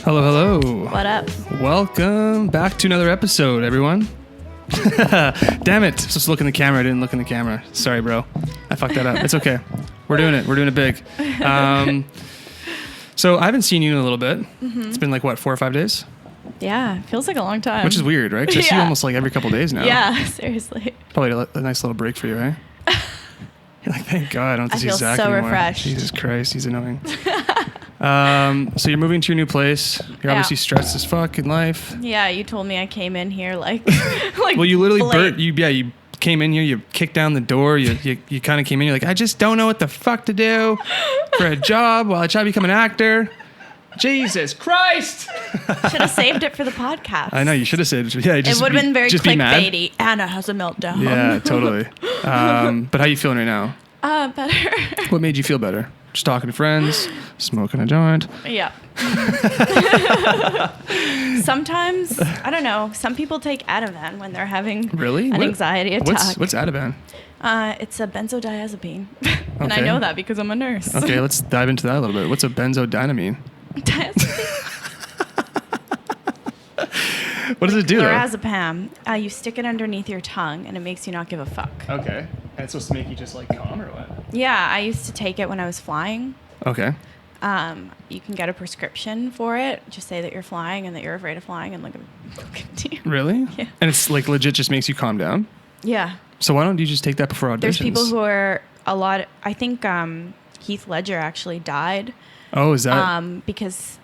Hello, hello. What up? Welcome back to another episode, everyone. Damn it. Supposed to look in the camera. I didn't look in the camera. Sorry, bro. I fucked that up. It's okay. We're doing it. We're doing it big. So I haven't seen you in a little bit. Mm-hmm. It's been like, what, 4 or 5 days? Yeah, feels like a long time. Which is weird, right? Because I see you almost like every couple days now. Yeah, seriously. Probably a nice little break for you, right? You're like, thank God I don't have to see Zach so anymore. Refreshed. Jesus Christ, he's annoying. So you're moving to your new place. You're obviously stressed as fuck in life. Yeah, you told me I came in here like well, you literally you came in here, you kicked down the door, you kind of came in, you're like, I just don't know what the fuck to do for a job while I try to become an actor. Jesus Christ! Should have saved it for the podcast. I know, you should have saved it. Yeah, it would have been very clickbaity. Anna has a meltdown. Yeah, totally. But how you feeling right now? Better. What made you feel better? Just talking to friends, smoking a joint. Yeah. Sometimes, I don't know, some people take Ativan when they're having an anxiety attack. What's Ativan? It's a benzodiazepine. And I know that because I'm a nurse. Okay, let's dive into that a little bit. What's a benzodiazepine? What does it do? Lorazepam. You stick it underneath your tongue and it makes you not give a fuck. Okay. And it's supposed to make you just like calm or what? Yeah, I used to take it when I was flying. Okay. You can get a prescription for it. Just say that you're flying and that you're afraid of flying and look at you. Really? Yeah. And it's like legit just makes you calm down? Yeah. So why don't you just take that before auditions? There's people who are I think Heath Ledger actually died. Oh, is that? Because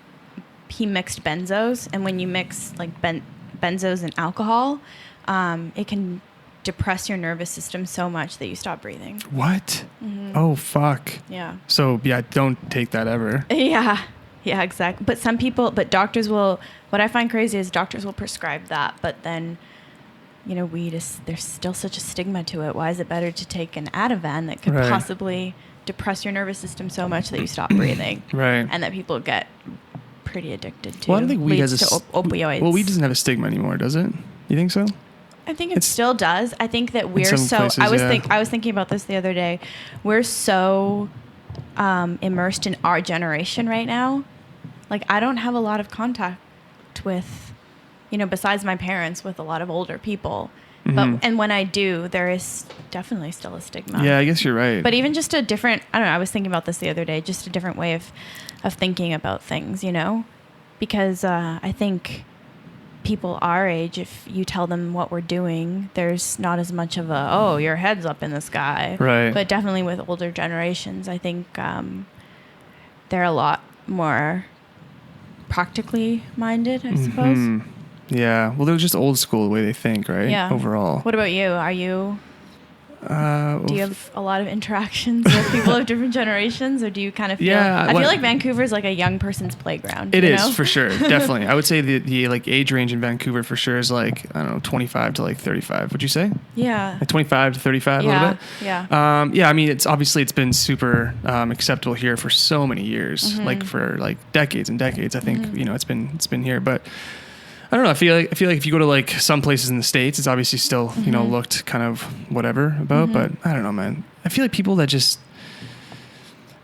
he mixed benzos, and when you mix like benzos and alcohol, it can depress your nervous system so much that you stop breathing. What? Mm-hmm. Oh, fuck. Yeah. So, yeah, don't take that ever. Yeah. Yeah, exactly. But doctors will, what I find crazy is doctors will prescribe that, but then, you know, there's still such a stigma to it. Why is it better to take an Ativan that could possibly depress your nervous system so much that you stop breathing? Right. And that people get pretty addicted to. Well, I don't think weed has opioids. Well, weed doesn't have a stigma anymore, does it? You think so? I think it still does. I think that we're so. Places, I was thinking about this the other day. We're so immersed in our generation right now. Like, I don't have a lot of contact with, besides my parents, with a lot of older people. Mm-hmm. And when I do, there is definitely still a stigma. Yeah, I guess you're right. But even just a different. I don't know. I was thinking about this the other day. Just a different way of thinking about things. Because I think people our age, if you tell them what we're doing, there's not as much of your head's up in the sky. Right. But definitely with older generations, I think they're a lot more practically minded, I suppose. Mm-hmm. Yeah. Well, they're just old school the way they think, right? Yeah. Overall. What about you? Are you... do you have a lot of interactions with people of different generations, or do you kind of feel... I feel like Vancouver's like a young person's playground. It is, for sure. Definitely. I would say the like age range in Vancouver for sure is like, I don't know, 25 to like 35. Would you say? Yeah. Like 25 to 35 a little bit? Yeah. Yeah, I mean, it's been super acceptable here for so many years, mm-hmm. like for like decades and decades. I think, mm-hmm. It's been here, but I don't know. I feel like if you go to like some places in the States, it's obviously still, mm-hmm. Looked kind of whatever about, mm-hmm. but I don't know, man. I feel like people that just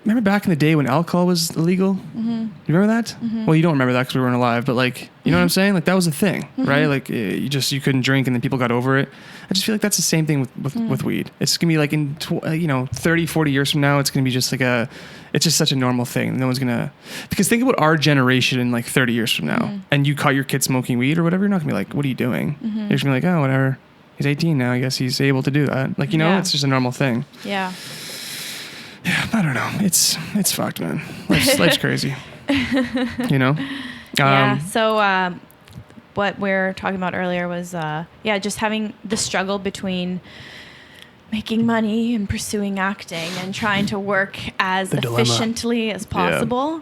remember back in the day when alcohol was illegal. Mm-hmm. You remember that? Mm-hmm. Well, you don't remember that because we weren't alive, but like, you mm-hmm. know what I'm saying? Like that was a thing, mm-hmm. right? Like you couldn't drink and then people got over it. I just feel like that's the same thing with weed. It's going to be like in 30, 40 years from now, it's going to be just like it's just such a normal thing. No one's going to, because think about our generation in like 30 years from now, mm-hmm. and you caught your kid smoking weed or whatever, you're not going to be like, what are you doing? Mm-hmm. You're just going to be like, oh, whatever. He's 18 now. I guess he's able to do that. Like, it's just a normal thing. Yeah. Yeah, I don't know. It's fucked, man. Life's crazy. Yeah. So what we're talking about earlier was just having the struggle between making money and pursuing acting and trying to work as efficiently as possible,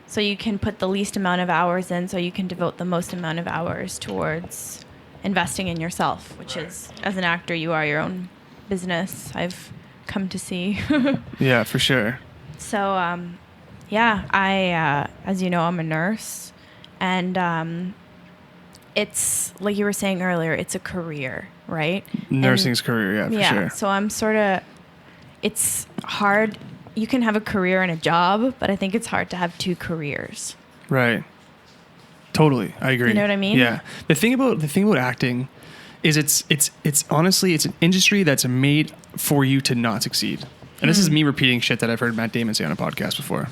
so you can put the least amount of hours in, so you can devote the most amount of hours towards investing in yourself, which is, as an actor, you are your own business. I've come to see. Yeah, for sure. So I as you know, I'm a nurse, and it's like you were saying earlier, it's a career, right? Nursing's career, for sure. So I'm it's hard. You can have a career and a job, but I think it's hard to have two careers. Right. Totally. I agree. You know what I mean? Yeah. The thing about acting is it's honestly, it's an industry that's made for you to not succeed. And this is me repeating shit that I've heard Matt Damon say on a podcast before.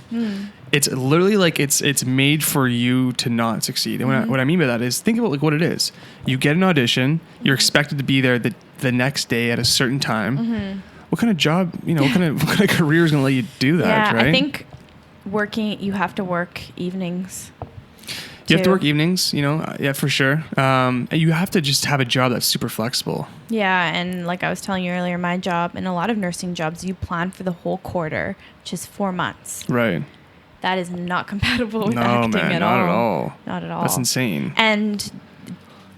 It's literally like it's made for you to not succeed. And what I mean by that is, think about like what it is. You get an audition, you're expected to be there the next day at a certain time. What kind of job, what kind of career is going to let you do that, right? I think you have to work evenings. You have to work evenings, yeah, for sure. And you have to just have a job that's super flexible. Yeah, and like I was telling you earlier, my job and a lot of nursing jobs, you plan for the whole quarter, which is 4 months. Right. That is not compatible with acting at all. Not at all. Not at all. That's insane. And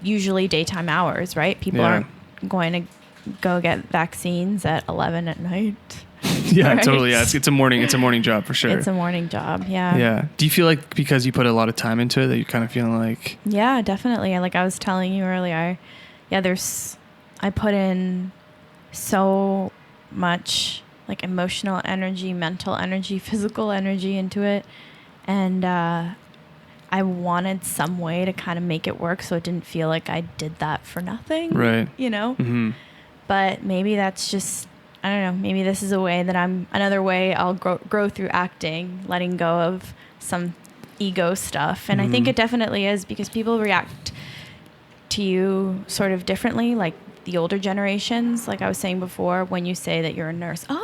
usually daytime hours, right? People aren't going to go get vaccines at 11 at night. Yeah, right? Totally. Yeah, it's a morning job for sure. It's a morning job. Yeah. Yeah. Do you feel like because you put a lot of time into it that you're kind of feeling like? Yeah, definitely. Like I was telling you earlier, I put in so much like emotional energy, mental energy, physical energy into it. And I wanted some way to kind of make it work so it didn't feel like I did that for nothing. Right. Mm-hmm. But maybe that's just, I don't know, maybe this is another way I'll grow through acting, letting go of some ego stuff. And I think it definitely is, because people react to you sort of differently, like the older generations, like I was saying before, when you say that you're a nurse, right.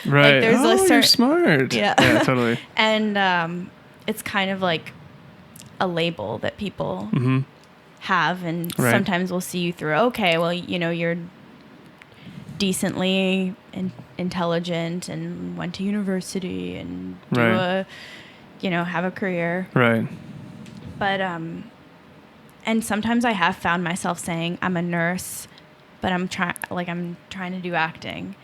Like there's you're smart. Yeah. Yeah, totally. And it's kind of like a label that people have, and sometimes we'll see you through, okay, well, you're decently intelligent and went to university and have a career. Right. But, and sometimes I have found myself saying I'm a nurse, but I'm trying to do acting.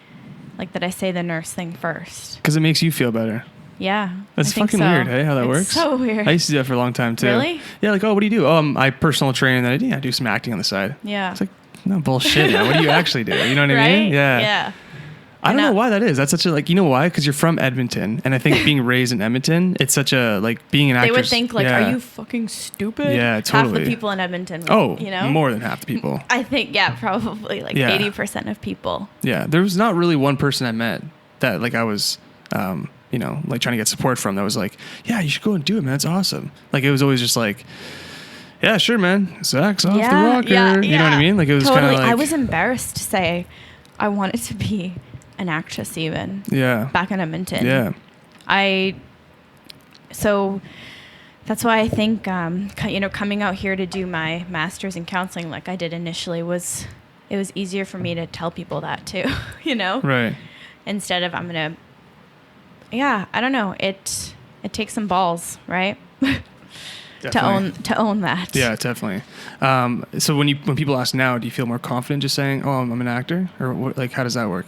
Like that I say the nurse thing first. Because it makes you feel better. Yeah. That's fucking weird, hey, how that works? So weird. I used to do that for a long time too. Really? Yeah, like, oh, what do you do? Oh, I personal train, and then I do some acting on the side. Yeah. It's like, no bullshit, man. What do you actually do? You know what I mean? Yeah. Yeah. I don't know why that is. That's such a, like, you know why? Because you're from Edmonton. And I think being raised in Edmonton, it's such a, like, being an actor. They would think, like, are you fucking stupid? Yeah, totally. Half the people in Edmonton, more than half the people. I think, probably, like, 80% of people. Yeah, there was not really one person I met that, like, I was, like, trying to get support from that was like, yeah, you should go and do it, man. It's awesome. Like, it was always just like, yeah, sure, man. Zach's off the rocker. Yeah, you know what I mean? Like, it was kind of like... I was embarrassed to say I wanted to be an actress even. Yeah. Back in Edmonton. Yeah. So that's why I think, coming out here to do my master's in counseling like I did initially it was easier for me to tell people that too, Right. Instead of I don't know. It takes some balls, right? to own that. Yeah, definitely. So when people ask now, do you feel more confident just saying, "Oh, I'm an actor," or what, like how does that work?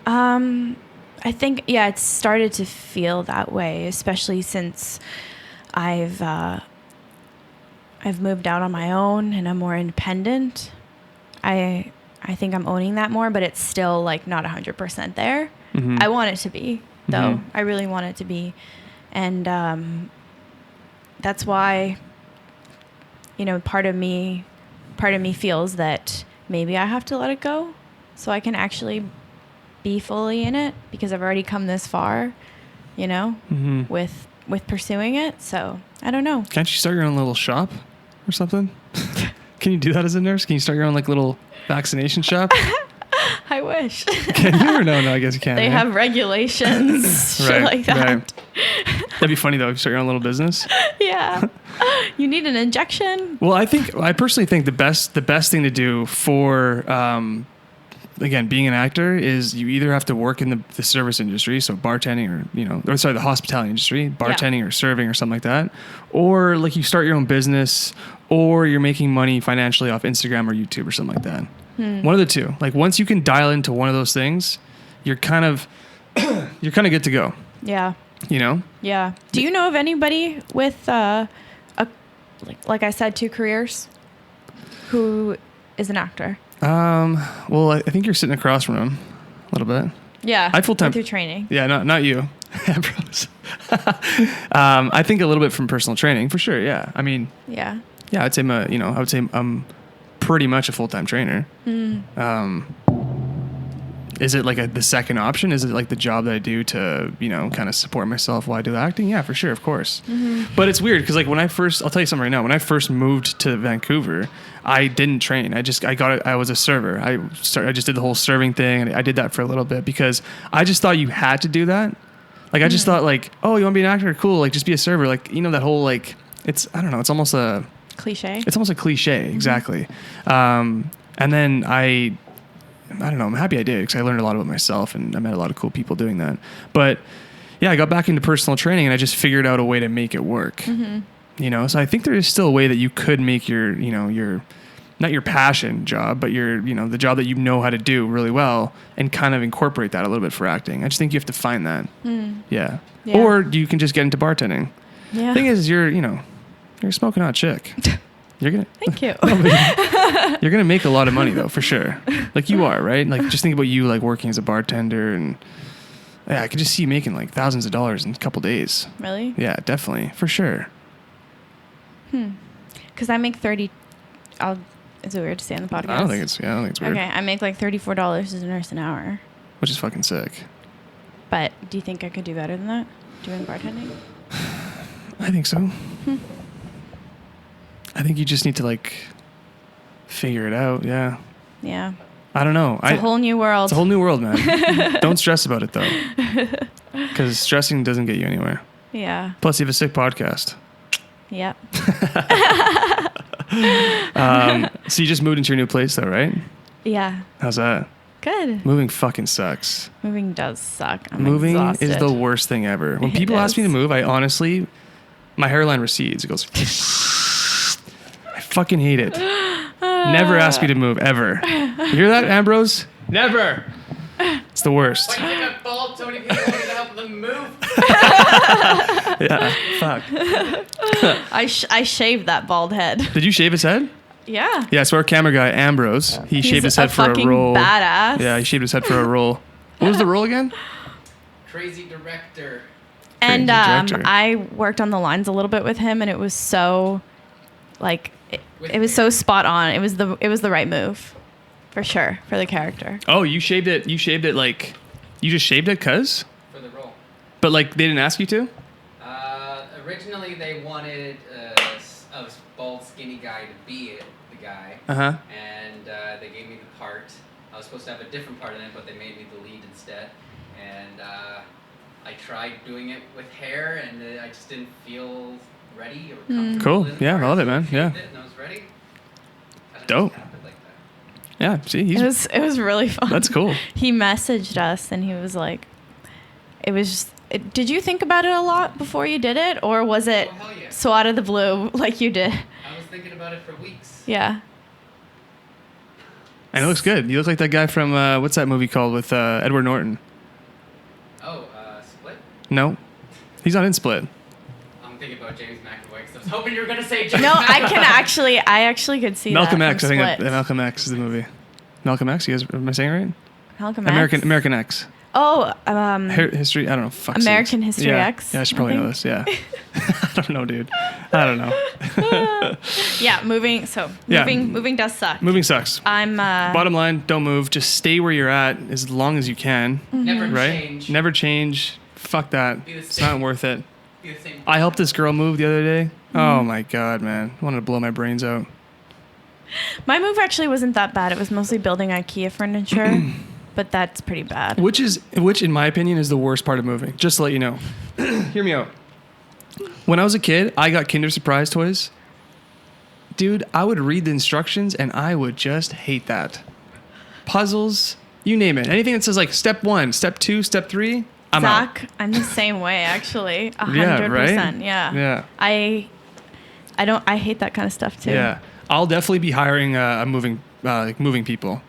I think it's started to feel that way, especially since I've moved out on my own and I'm more independent. I think I'm owning that more, but it's still like not 100% there. Mm-hmm. I want it to be, though. Mm-hmm. I really want it to be. And that's why, part of me feels that maybe I have to let it go so I can actually be fully in it, because I've already come this far, mm-hmm. with pursuing it. So I don't know. Can't you start your own little shop or something? Can you do that as a nurse? Can you start your own like little vaccination shop? I wish. Can you or no? No, I guess you can't. They have regulations, shit like that. Right. That'd be funny though if you start your own little business. Yeah. You need an injection. Well, I personally think the best thing to do for again, being an actor is you either have to work in the service industry, so bartending or the hospitality industry, bartending or serving or something like that, or like you start your own business, or you're making money financially off Instagram or YouTube or something like that. One of the two. Like once you can dial into one of those things, you're kind of good to go. Yeah. Yeah. Do you know of anybody with like I said, 2 careers who is an actor? Well, I think you're sitting across from him a little bit. Yeah. I full-time through training. Yeah, not you. I think a little bit from personal training for sure. Yeah. I mean, Yeah. I'd say I'm pretty much a full-time trainer. Is it like the second option? Is it like the job that I do to, kind of support myself while I do the acting? Yeah, for sure. Of course. But it's weird because like I'll tell you something right now. When I first moved to Vancouver, I didn't train. I was a server. I just did the whole serving thing, and I did that for a little bit because I just thought you had to do that. Like I just thought like, oh, you want to be an actor? Cool. Like just be a server. Like, that whole like, I don't know. It's almost a cliche. It's almost a cliche. Exactly. And then I don't know. I'm happy I did because I learned a lot about myself and I met a lot of cool people doing that. But yeah, I got back into personal training and I just figured out a way to make it work. So I think there is still a way that you could make your not your passion job, but your, the job that you know how to do really well and kind of incorporate that a little bit for acting. I just think you have to find that. Yeah. Or you can just get into bartending. Yeah. Thing is, you're a smoking hot chick. You're gonna Thank you. You're gonna make a lot of money though, for sure. Like you are, right? Like just think about you like working as a bartender, and yeah, I could just see you making like thousands of dollars in a couple days. Really? Yeah, definitely, for sure. Because I make 30. Is it weird to say on the podcast? I don't think it's weird. Okay, I make like $34 as a nurse an hour. Which is fucking sick. But do you think I could do better than that doing bartending? I think so. I think you just need to like figure it out. Yeah. Yeah. I don't know. It's a whole new world. It's a whole new world, man. Don't stress about it though, because stressing doesn't get you anywhere. Yeah. Plus, you have a sick podcast. Yep. So you just moved into your new place though, right? Yeah. How's that? Good. Moving fucking sucks. Moving does suck. I'm Moving exhausted. is the worst thing ever. When people ask me to move, I honestly, my hairline recedes. It goes. I fucking hate it. Never ask me to move ever. You hear that, Ambrose? Never. It's the worst. Why do you think I'm bald? So many people want me to help them move. Yeah. Fuck. I shaved that bald head. Did you shave his head? Yeah. Yeah. So our camera guy Ambrose, he He's shaved his head for a fucking role. Badass. Yeah, he shaved his head for a role. What was the role again? Crazy director. And director. I worked on the lines a little bit with him, and it was so, like, it was so spot on. It was the right move, for sure, for the character. Oh, you shaved it. You shaved it like, you just shaved it, cuz? For the role. But like they didn't ask you to. Originally, they wanted a bald, skinny guy to be the guy. Uh-huh. And they gave me the part. I was supposed to have a different part in it, but they made me the lead instead. And I tried doing it with hair, and I just didn't feel ready or comfortable. Cool. in the Yeah, I part, love it, so man. shaved Yeah. it, and I was ready. And it Dope. just happened like that. Yeah. See, It was really fun. That's cool. He messaged us, and he was like, it was just. Did you think about it a lot before you did it, or was it Oh, hell yeah. so out of the blue like you did? I was thinking about it for weeks. Yeah. And it looks good. You look like that guy from what's that movie called with Edward Norton? Oh, Split? No, he's not in Split. I'm thinking about James McAvoy because I was hoping you were going to say James No, McAvoy. I actually could see Malcolm that X. from I think Split. Malcolm X is the movie. Malcolm X. You guys, am I saying it right? Malcolm X. American X. Oh, History. I don't know. Fuck. American sakes. History yeah. X, Yeah, I should I probably know think. this. Yeah. I don't know, dude. I don't know. yeah, moving. So Yeah. moving does suck. Moving sucks. I'm. Bottom line, don't move. Just stay where you're at as long as you can. Never Right? change. Never change. Fuck that. Be the It's same. not worth it. Be the same. I helped this girl move the other day. Oh my god, man! I wanted to blow my brains out. My move actually wasn't that bad. It was mostly building IKEA furniture, but that's pretty bad. Which, in my opinion, is the worst part of moving. Just to let you know. Hear me out. When I was a kid, I got Kinder Surprise toys. Dude, I would read the instructions and I would just hate that. Puzzles, you name it. Anything that says like step 1, step 2, step 3, I'm out. Zach, I'm the same way actually. 100%. Yeah, right? Yeah. Yeah. I hate that kind of stuff too. Yeah. I'll definitely be hiring moving people.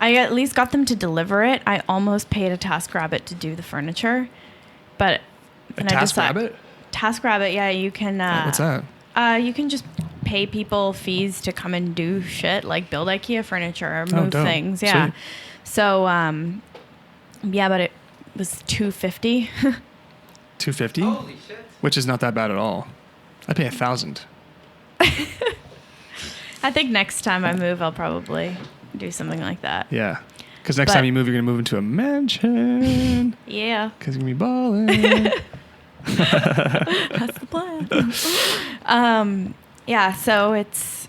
I at least got them to deliver it. I almost paid a TaskRabbit to do the furniture, but then I decided. TaskRabbit? TaskRabbit, yeah, you can. What's that? You can just pay people fees to come and do shit like build IKEA furniture or move dope. things. Yeah. Sweet. So, yeah, but it was $250. $250, Holy shit. which is not that bad at all. I pay $1,000. I think next time I move, I'll probably do something like that. Yeah. Because next But- time you move, you're going to move into a mansion. Yeah, Because you're going to be balling. that's the plan. Yeah, so it's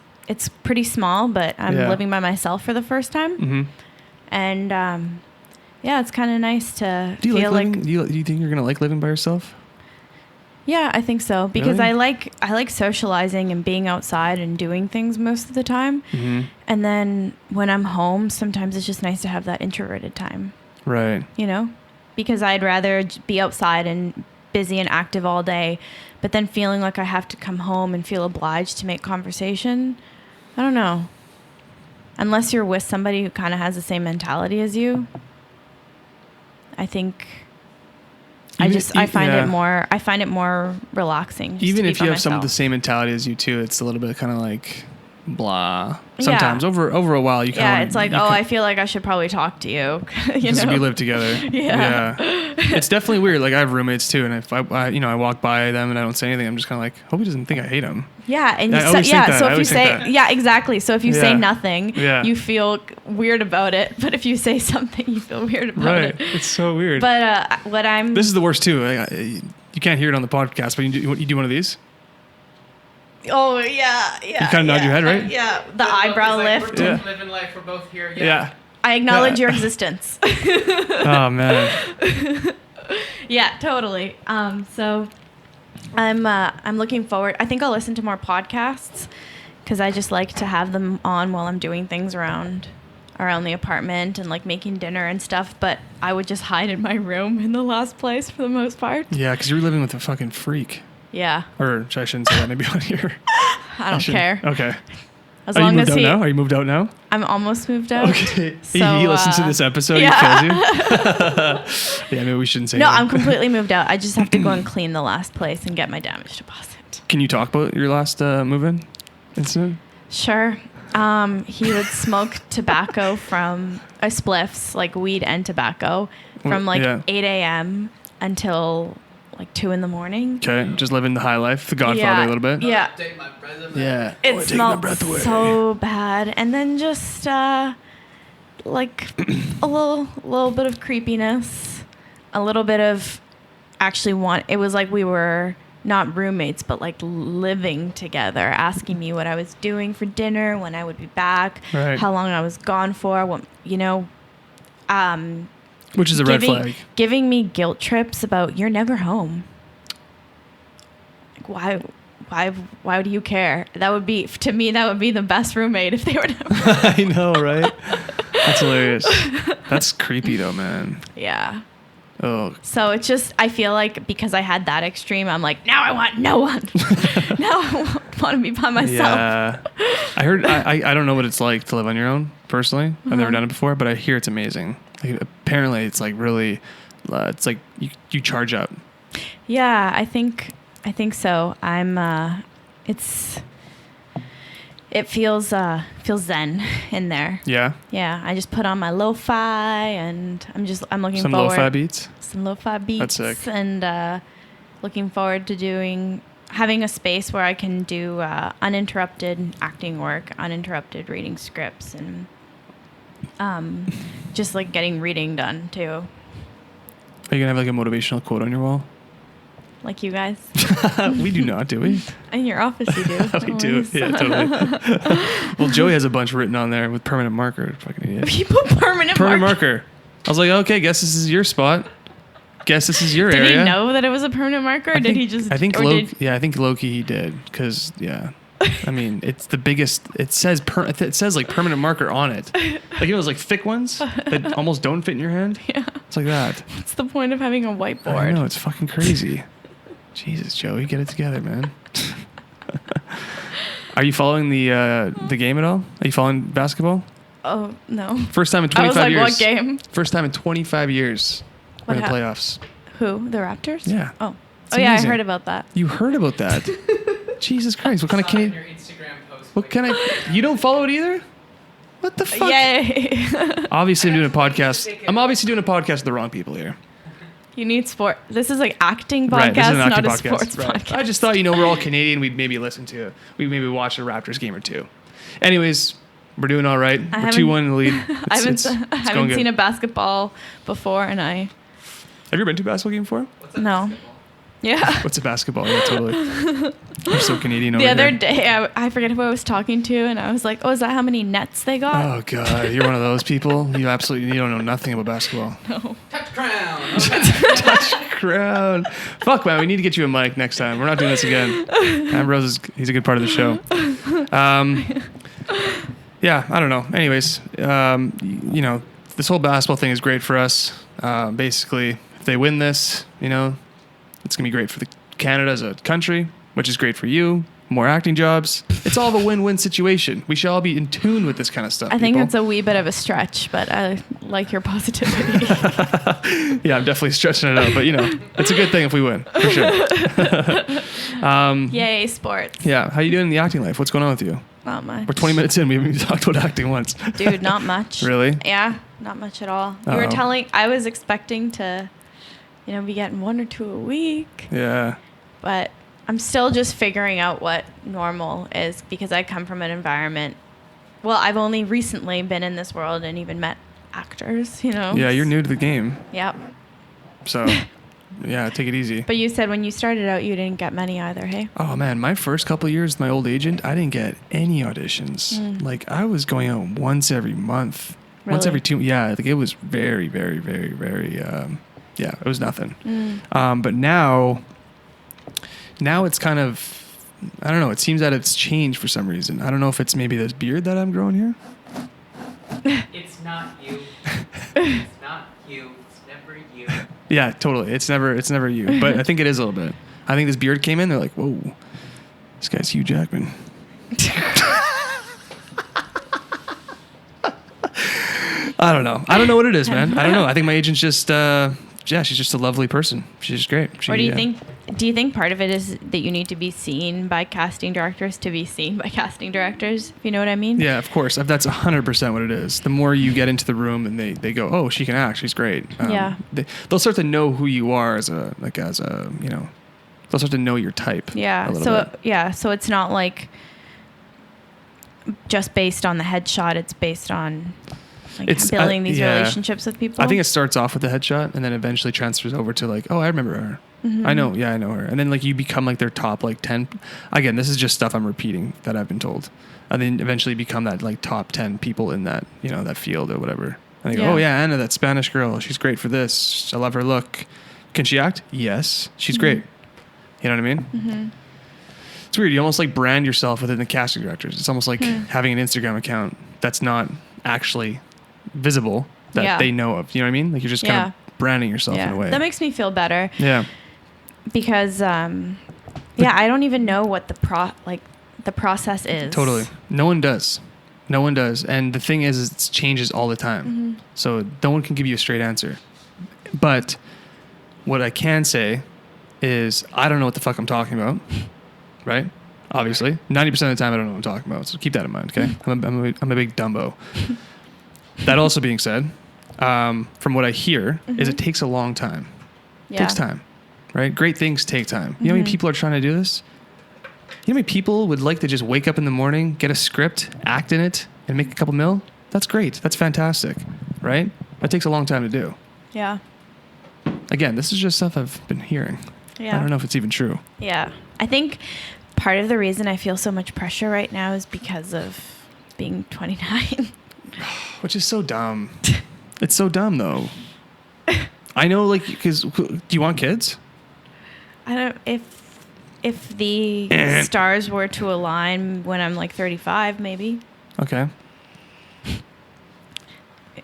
pretty small, but I'm Yeah. living by myself for the first time. Mm-hmm. And yeah, it's kind of nice to Do you feel like like living? Do you think you're going to like living by yourself? yeah, I think so because Really? I like socializing and being outside and doing things most of the time. Mm-hmm. And then when I'm home, sometimes it's just nice to have that introverted time, Right. you know? Because I'd rather be outside and busy and active all day, but then feeling like I have to come home and feel obliged to make conversation. I don't know. Unless you're with somebody who kind of has the same mentality as you, I think I find it more relaxing. just Even to be if by you have some of the myself. same mentality as you too, it's a little bit kind of like blah. Yeah. Sometimes over a while you kind of Yeah, it's like, oh, I feel like I should probably talk to you. You because know? we live together. Yeah. It's definitely weird. Like I have roommates too, and if I walk by them and I don't say anything, I'm just kind of like, hope he doesn't think I hate him. Yeah, and I so, always think yeah, that. so I if you always think say that. yeah, exactly. So if you say Yeah. nothing, Yeah. you feel weird about it. But if you say something, you feel weird about Right. it. It's so weird. But what I'm This is the worst too. You can't hear it on the podcast, but you do one of these. oh yeah. You kinda nod your head, right? Yeah, the eyebrow lift. Yeah. We're living life. We're both here. Yeah. I acknowledge Yeah. your existence. Oh man. Yeah, totally. So I'm looking forward. I think I'll listen to more podcasts because I just like to have them on while I'm doing things around the apartment and like making dinner and stuff. But I would just hide in my room in the last place for the most part. Yeah, because you're living with a fucking freak. Yeah, Or I shouldn't say that. Maybe on here. I don't care. Okay. As Are you long moved as out now? Are you moved out now? I'm almost moved out. Okay. So, he listens to this episode. yeah. He kills you. Yeah, maybe we shouldn't say No, that. I'm completely moved out. I just have to go and clean the last place and get my damage deposit. Can you talk about your last move-in incident? Sure. He would smoke tobacco from spliffs, like weed and tobacco, from like Yeah. 8 a.m. until like 2 in the morning. Okay, just living the high life, the Godfather a little bit. Yeah. Take my resume. Yeah. It Oh, take my smelled breath away. so bad. And then just like a little bit of creepiness, a little bit of it was like we were not roommates, but like living together, asking me what I was doing for dinner, when I would be back, Right. how long I was gone for, what, Which is a red flag. giving me guilt trips about you're never home. Like, why do you care? That would be, to me, that would be the best roommate if they were never home. I know, right? That's hilarious. That's creepy though, man. Yeah. Oh, So it's just, I feel like because I had that extreme, I'm like, now I want no one. Now I want to be by myself. yeah. I heard. I don't know what it's like to live on your own personally. I've never Uh-huh. done it before, but I hear it's amazing. Like, apparently, it's like really. It's like you charge up. Yeah, I think so. It feels zen in there. Yeah. Yeah, I just put on my lo-fi and I'm looking Some forward. lo-fi beats. Some lo-fi beats. That's sick. And looking forward to having a space where I can do uninterrupted acting work, uninterrupted reading scripts, and just like getting reading done too, Are you gonna have like a motivational quote on your wall? like you guys. We do not, do we? In your office, you do. We do. always. Yeah, totally. Well, Joey has a bunch written on there with permanent marker. Fucking idiot. You put permanent Marker. I was like, okay, guess this is your spot. Guess this is your Did area. he know that it was a permanent marker, or did he just? I think or I think Loki he did because I mean it's the biggest. It says like permanent marker on it. Like those like thick ones that almost don't fit in your hand. Yeah. It's like that. What's the point of having a whiteboard? I know, it's fucking crazy. Jesus, Joey, get it together, man. Are you following the game at all? Are you following basketball? Oh no. First time in I 25 was like, years. what game? First time in 25 years. What in the hap- playoffs. Who? The Raptors? Yeah. Oh. It's Oh yeah, amazing. I heard about that. You heard about that? Jesus Christ! What kind of Saw it in kid? your Instagram post. What kind of? You don't follow it either? What the fuck? Yay. Obviously, I'm doing a podcast. I'm obviously doing a podcast with the wrong people here. You need sport. This is like acting podcast, Right, this is an acting not a podcast. sports Right. podcast. I just thought, we're all Canadian. We'd maybe we'd maybe watch a Raptors game or two. Anyways, we're doing all right. We're 2-1 in the lead. I haven't seen a basketball before, and Have you ever been to a basketball game before? What's that No. basketball? Yeah. What's a basketball? Yeah, totally. We're so Canadian over The other here. day, I forget who I was talking to, and I was like, "Oh, is that how many nets they got?" Oh God, you're one of those people. You don't know nothing about basketball. No. Touch crown. Touch crown. Fuck man, we need to get you a mic next time. We're not doing this again. Ambrose he's a good part of the show. Yeah, I don't know. Anyways, this whole basketball thing is great for us. Basically, if they win this, it's gonna be great for Canada as a country, which is great for you. More acting jobs. It's all a win-win situation. We should all be in tune with this kind of stuff. I think people. it's a wee bit of a stretch, but I like your positivity. Yeah, I'm definitely stretching it out, but it's a good thing if we win, for sure. Yay, sports. Yeah, how you doing in the acting life? What's going on with you? Not much. We're 20 minutes in. We haven't even talked about acting once. Dude, not much. Really? Yeah, not much at all. You Uh-oh. were telling, I was expecting to, be getting 1 or 2 a week, Yeah. but I'm still just figuring out what normal is because I come from an environment. Well, I've only recently been in this world and even met actors, Yeah, you're new to the game. Yep. So, yeah, take it easy. But you said when you started out, you didn't get many either, hey? Oh, man, my first couple of years with my old agent, I didn't get any auditions. Like, I was going out once every month. Once Really? every 2. Yeah, like, it was very, very, very, very, it was nothing. But now it's kind of, I don't know, it seems that it's changed for some reason. I don't know if it's maybe this beard that I'm growing here. It's not you. It's not you. It's never you. Yeah, totally. It's never you. But I think it is a little bit. I think this beard came in, they're like, whoa, this guy's Hugh Jackman. I don't know. I don't know what it is, man. I don't know. I think my agent's just, she's just a lovely person. She's just great. Or do you think? Do you think part of it is that you need to be seen by casting directors to be seen by casting directors? If you know what I mean? Yeah, of course. That's 100% what it is. The more you get into the room and they go, oh, she can act. She's great. Yeah. They'll start to know who you are they'll start to know your type. Yeah. a little bit. So it's not like just based on the headshot. It's based on building these relationships with people. I think it starts off with the headshot and then eventually transfers over to like, oh, I remember her. Mm-hmm. I know her. And then like you become like their top like 10. Again, this is just stuff I'm repeating that I've been told. And then eventually become that like top 10 people in that, that field or whatever. And they go, oh yeah, Anna, that Spanish girl. She's great for this. I love her look. Can she act? Yes. She's great. You know what I mean? Mm-hmm. It's weird. You almost like brand yourself within the casting directors. It's almost like having an Instagram account that's not actually visible that they know of. You know what I mean? Like you're just kind of branding yourself in a way. That makes me feel better. Yeah. Because, I don't even know what the process is. Totally. No one does. And the thing is it changes all the time. Mm-hmm. So no one can give you a straight answer. But what I can say is I don't know what the fuck I'm talking about. Right? Obviously. 90% of the time I don't know what I'm talking about. So keep that in mind, okay? I'm a big Dumbo. That also being said, from what I hear, is it takes a long time. Yeah. It takes time, right? Great things take time. You know how many people are trying to do this? You know how many people would like to just wake up in the morning, get a script, act in it, and make a couple mil? That's great. That's fantastic, right? That takes a long time to do. Yeah. Again, this is just stuff I've been hearing. Yeah. I don't know if it's even true. Yeah. I think part of the reason I feel so much pressure right now is because of being 29. Which is so dumb. It's so dumb, though. I know, like, because do you want kids? I don't. If the stars were to align when I'm like 35, maybe. Okay.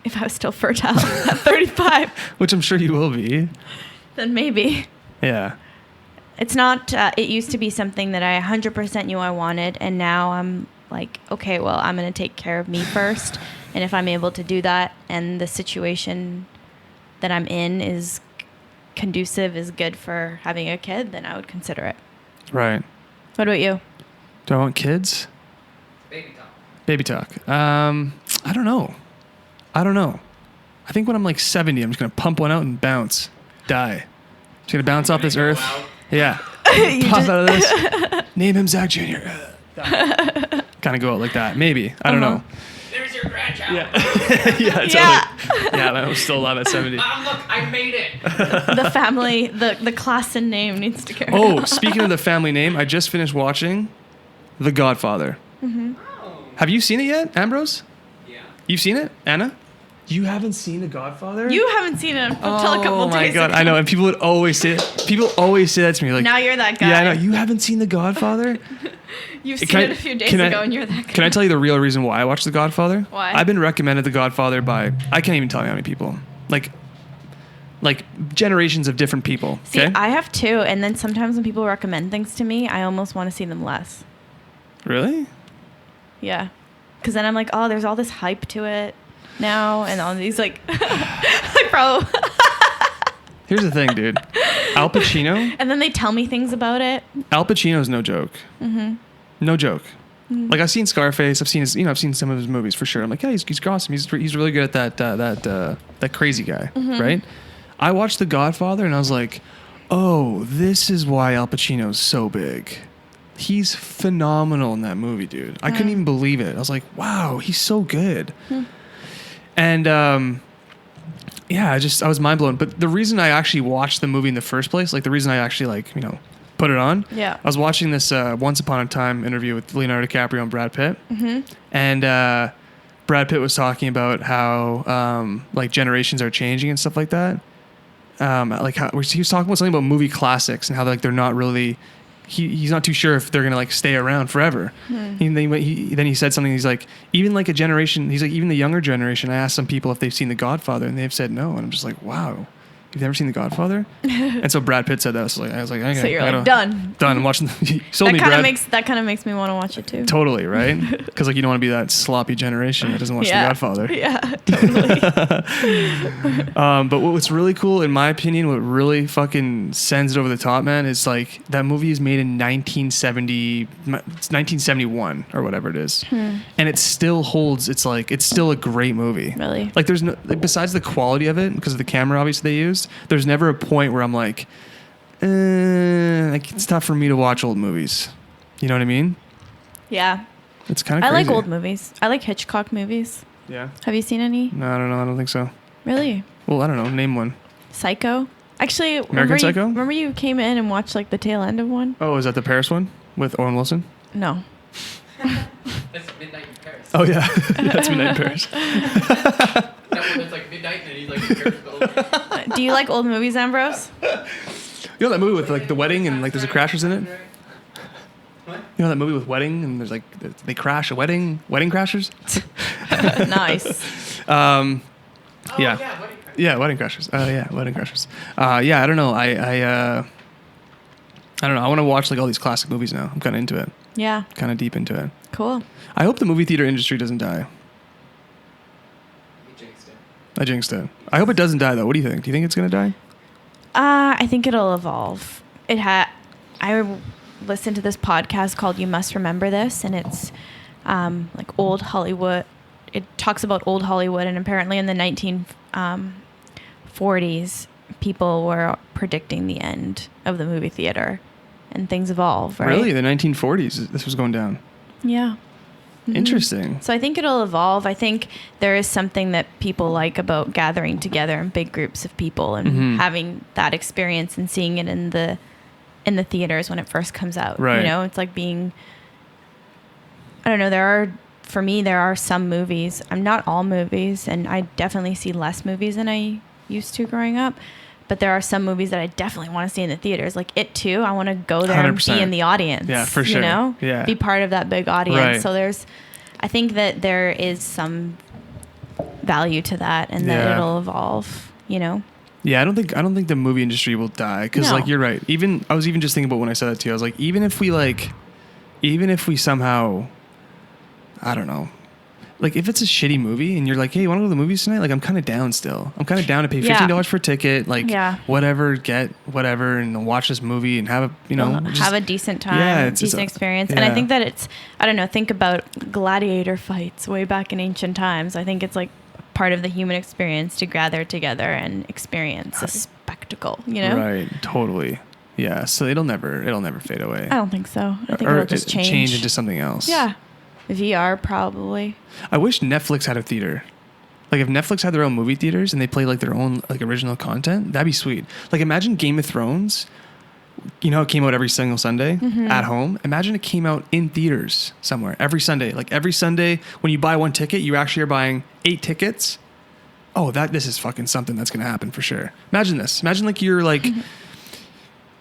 If I was still fertile at 35, Which I'm sure you will be. then maybe. Yeah. It's not. It used to be something that I 100% knew I wanted, and now I'm like, okay, well, I'm going to take care of me first, and if I'm able to do that, and the situation that I'm in is conducive, is good for having a kid, then I would consider it. Right. What about you? Do I want kids? Baby talk. Baby talk. I don't know. I think when I'm like 70, I'm just going to pump one out and bounce. die. He's gonna bounce off this Go earth. out. Yeah. Pop out of this. Name him Zach Jr. Kind of go out like that. Maybe. I don't know. There's your grandchild. Yeah. Yeah. Totally. Yeah. Man, I'm still alive at 70. Mom, look, I made it. The family, the class and name needs to carry Oh, on. speaking of the family name, I just finished watching The Godfather. Mm-hmm. Oh. Have you seen it yet, Ambrose? Yeah. You've seen it, Anna? You haven't seen The Godfather? You haven't seen it until a couple Oh my days god, ago. I know, and people would always say that. People always say that to me, like, Now you're that guy. yeah, I know. You haven't seen The Godfather? You've seen Can I- it a few days can I- ago, and you're that guy. Can I tell you the real reason why I watched The Godfather? Why? I've been recommended The Godfather by, I can't even tell you how many people. Like generations of different people. See, Okay? I have two, and then sometimes when people recommend things to me, I almost want to see them less. Really? Yeah. Because then I'm like, oh, there's all this hype to it now, and all these, like, like, bro. Here's the thing, dude. Al Pacino? And then they tell me things about it. Al Pacino's no joke. Mm-hmm. No joke. Like, I've seen Scarface. I've seen his, I've seen some of his movies for sure. I'm like, yeah, he's awesome. He's really good at that crazy guy, right? I watched The Godfather and I was like, oh, this is why Al Pacino's so big. He's phenomenal in that movie, dude. I couldn't even believe it. I was like, wow, he's so good. And yeah, I was mind blown. But the reason I actually watched the movie in the first place, like the reason I actually put it on, Yeah. I was watching this Once Upon a Time interview with Leonardo DiCaprio and Brad Pitt, and Brad Pitt was talking about how like generations are changing and stuff like that. Like how he was talking about something about movie classics and how like they're not really. He's not too sure if they're gonna stay around forever. Then he said something. He's like, even like a generation. He's like, even the younger generation. I asked some people if they've seen The Godfather, and they've said no. And I'm just like, wow, you've never seen The Godfather? And so Brad Pitt said that. So I was like, okay, So you're like, done. done. I'm watching. You sold That me, kind Brad. of makes me want to watch it too. Totally, right? Because like you don't want to be that sloppy generation that doesn't watch The Godfather. Yeah, totally. But what's really cool, in my opinion, what really fucking sends it over the top, man, is like that movie is made in 1971 or whatever it is, and it still holds. It's still a great movie. Really? Like there's no, like, besides the quality of it, because of the camera obviously they used, there's never a point where I'm like it's tough for me to watch old movies. You know what I mean? Yeah. It's kind of I crazy. like old movies. I like Hitchcock movies. Yeah. Have you seen any? No, I don't know. I don't think so. Really? Well, I don't know. Name one. Psycho? Actually, American Psycho? Remember you came in and watched like the tail end of one? Oh, is that the Paris one with Owen Wilson? No. That's Midnight in Paris. Oh yeah, that's Midnight in Paris. That one that's like midnight and he's like in Paris. Do you like old movies, Ambrose? You know that movie with like the wedding and like there's a crashers in it? What? You know that movie with wedding and there's like they crash a wedding crashers? Nice. Oh, Yeah. yeah, Wedding Yeah, Wedding Crashers. Crashers. Yeah, Wedding Crashers. Yeah, I don't know. I don't know. I want to watch like all these classic movies now. I'm kind of into it. Yeah. Kind of deep into it. Cool. I hope the movie theater industry doesn't die. You jinxed it. I jinxed it. I hope it doesn't die though. What do you think? Do you think it's gonna die? I think it'll evolve. I listened to this podcast called You Must Remember This, and it's like old Hollywood. It talks about old Hollywood, and apparently in the 1940s, people were predicting the end of the movie theater, and things evolve, right? Really? The 1940s. This was going down. Yeah. Mhm. Interesting. So I think it'll evolve. I think there is something that people like about gathering together in big groups of people and having that experience and seeing it in the theaters when it first comes out. Right. You know, it's like being, I don't know, for me, there are some movies, not all movies, and I definitely see less movies than I used to growing up. But there are some movies that I definitely want to see in the theaters. Like It Too, I want to go there 100%. and be in the audience. Yeah, for sure. You know? Yeah. Be part of that big audience. Right. So I think that there is some value to that and that Yeah. it'll evolve, you know? Yeah, I don't think the movie industry will die because No. like you're right. I was even just thinking about when I said that to you. I was like, even if we somehow, I don't know, like if it's a shitty movie and you're like, hey, you want to go to the movies tonight? Like I'm kind of down still. I'm kind of down to pay $15 for a ticket, like whatever, get whatever, and watch this movie and have a have a decent time, yeah, decent experience. And I think that I don't know, think about gladiator fights way back in ancient times. I think it's like part of the human experience to gather together and experience a spectacle, you know? Right. Totally. Yeah. So it'll never fade away. I don't think so. I think or it'll just change into something else. Yeah. VR probably. I wish Netflix had a theater. Like if Netflix had their own movie theaters and they play like their own like original content, that'd be sweet. Like imagine Game of Thrones. You know, it came out every single Sunday at home. Imagine it came out in theaters somewhere every Sunday. Like every Sunday when you buy one ticket, you actually are buying 8 tickets. Oh, this is fucking something that's going to happen for sure. Imagine this. Imagine like you're like,